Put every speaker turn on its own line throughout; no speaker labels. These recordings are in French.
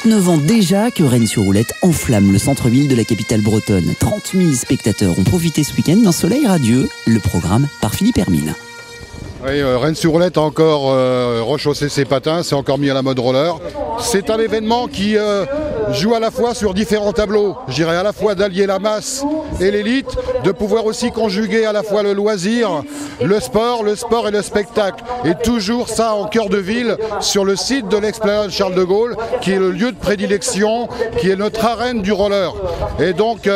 29 ans déjà que Rennes-sur-Roulette enflamme le centre-ville de la capitale bretonne. 30 000 spectateurs ont profité ce week-end d'un soleil radieux. Le programme par Philippe Hermine.
Oui, Rennes-sur-Roulette a encore rechaussé ses patins, c'est encore mis à la mode roller. C'est un événement qui joue à la fois sur différents tableaux. Je dirais à la fois d'allier la masse et l'élite, de pouvoir aussi conjuguer à la fois le loisir, le sport et le spectacle. Et toujours ça en cœur de ville, sur le site de l'Esplanade Charles de Gaulle, qui est le lieu de prédilection, qui est notre arène du roller. Et donc,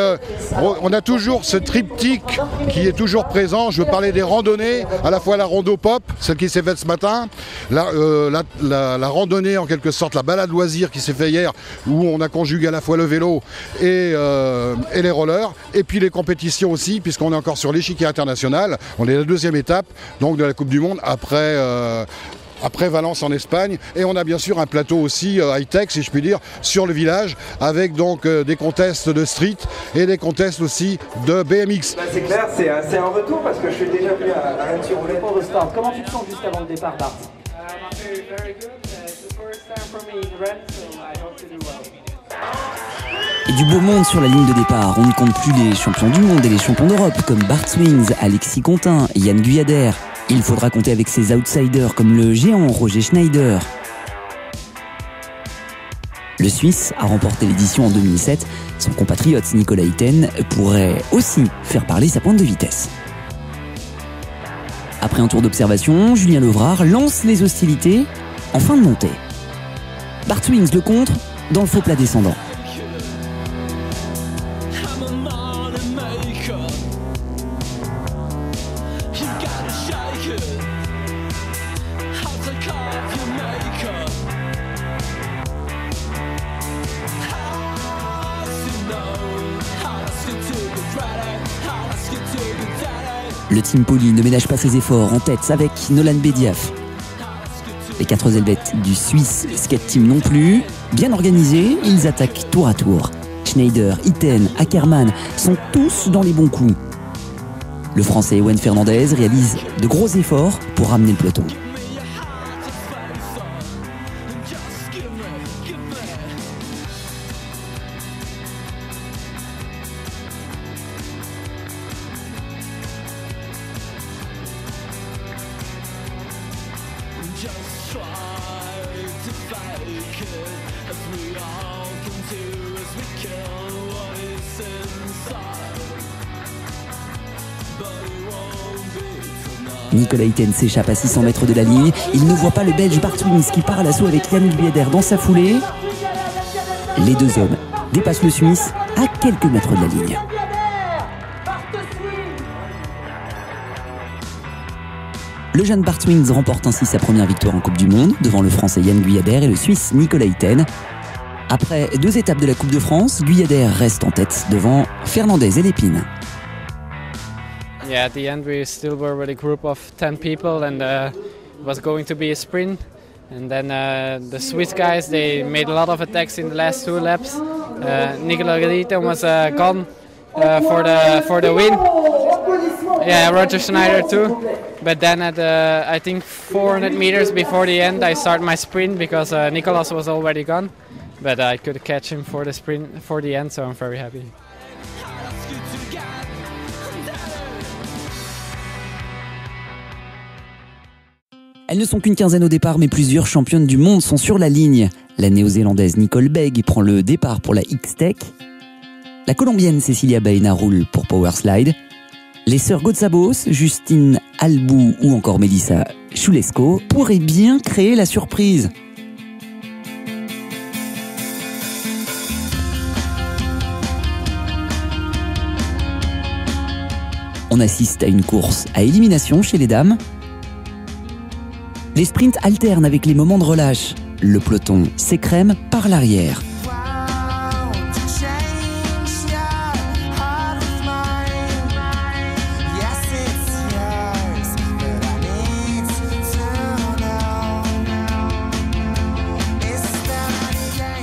on a toujours ce triptyque qui est toujours présent. Je veux parler des randonnées, à la fois la rando pop, celle qui s'est faite ce matin, la randonnée en quelque sorte, la balade loisir qui s'est faite hier, où on a conjugué à la fois le vélo et les rollers, et puis les compétitions aussi, puisqu'on est encore sur l'échiquier international. On est à la deuxième étape donc de la Coupe du Monde après Valence en Espagne, et on a bien sûr un plateau aussi high-tech, si je puis dire, sur le village, avec donc des contests de street et des contests aussi de BMX.
Là, c'est clair, c'est un retour parce que je suis déjà venu à Rennes-sur-Roulette pour le start. Comment tu te sens juste avant le départ, Bart?
Et du beau monde sur la ligne de départ. On ne compte plus les champions du monde et les champions d'Europe comme Bart Swings, Alexis Contin, Yann Guyader. Il faudra compter avec ses outsiders comme le géant Roger Schneider. Le Suisse a remporté l'édition en 2007. Son compatriote Nicolas Itten pourrait aussi faire parler sa pointe de vitesse. Après un tour d'observation, Julien Levrard lance les hostilités en fin de montée. Bart Swings le contre dans le faux plat descendant. Le Team Poly ne ménage pas ses efforts, en tête avec Nolan Bediaf. Les 4 Helvètes du Suisse Skate Team non plus. Bien organisés, ils attaquent tour à tour. Schneider, Itten, Ackermann sont tous dans les bons coups. Le Français Ewen Fernandez réalise de gros efforts pour ramener le peloton. Nicolas Itten s'échappe à 600 mètres de la ligne. Il ne voit pas le Belge Bart Swings qui part à l'assaut avec Yann Guyader dans sa foulée. Les deux hommes dépassent le Suisse à quelques mètres de la ligne. Le jeune Bart Swings remporte ainsi sa première victoire en Coupe du Monde devant le Français Yann Guyader et le Suisse Nicolas Itten. Après 2 étapes de la Coupe de France, Guyader reste en tête devant Fernandez et Lépine.
Yeah, at the end we still were with a group of 10 people and it was going to be a sprint. And then the Swiss guys, they made a lot of attacks in the last 2 laps. Nicolas Itten was gone for the win. Yeah, Roger Schneider too. But then at I think 400 meters before the end, I started my sprint because Nicolas was already gone. But I could catch him for the sprint for the end, so I'm very happy.
Elles ne sont qu'une quinzaine au départ, mais plusieurs championnes du monde sont sur la ligne. La néo-zélandaise Nicole Begg prend le départ pour la X-Tech. La colombienne Cecilia Baena roule pour Powerslide. Les sœurs Gotsabos, Justine Albou ou encore Melissa Chulesco pourraient bien créer la surprise. On assiste à une course à élimination chez les dames. Les sprints alternent avec les moments de relâche. Le peloton s'écrème par l'arrière.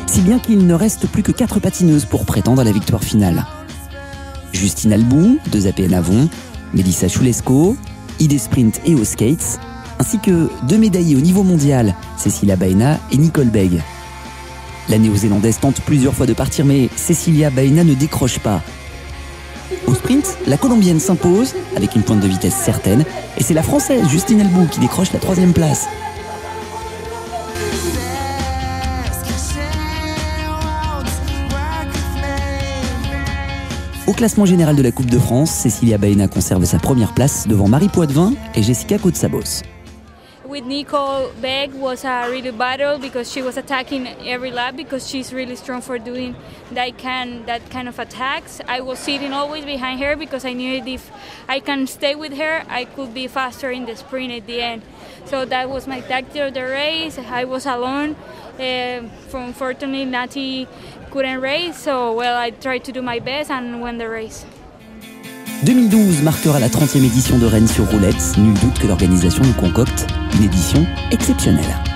Si bien qu'il ne reste plus que 4 patineuses pour prétendre à la victoire finale. Justine Albou, 2 APN Avon, Melissa Chulesco, ID Sprint et aux skates, ainsi que 2 médaillés au niveau mondial, Cecilia Baena et Nicole Begg. La néo-zélandaise tente plusieurs fois de partir, mais Cecilia Baena ne décroche pas. Au sprint, la colombienne s'impose avec une pointe de vitesse certaine, et c'est la française Justine Elbou qui décroche la 3e place. Au classement général de la Coupe de France, Cecilia Baena conserve sa première place devant Marie Poitvin et Jessica Kotsabos.
With Nicole Beck was a really battle because she was attacking every lap because she's really strong for doing that kind of attacks. I was sitting always behind her because I knew if I can stay with her, I could be faster in the sprint at the end. So that was my tactic of the race. I was alone. Unfortunately, Nati couldn't race, so well, I tried to do my best and win the race.
2012 marquera la 30e édition de Rennes sur roulette. Nul doute que l'organisation nous concocte une édition exceptionnelle.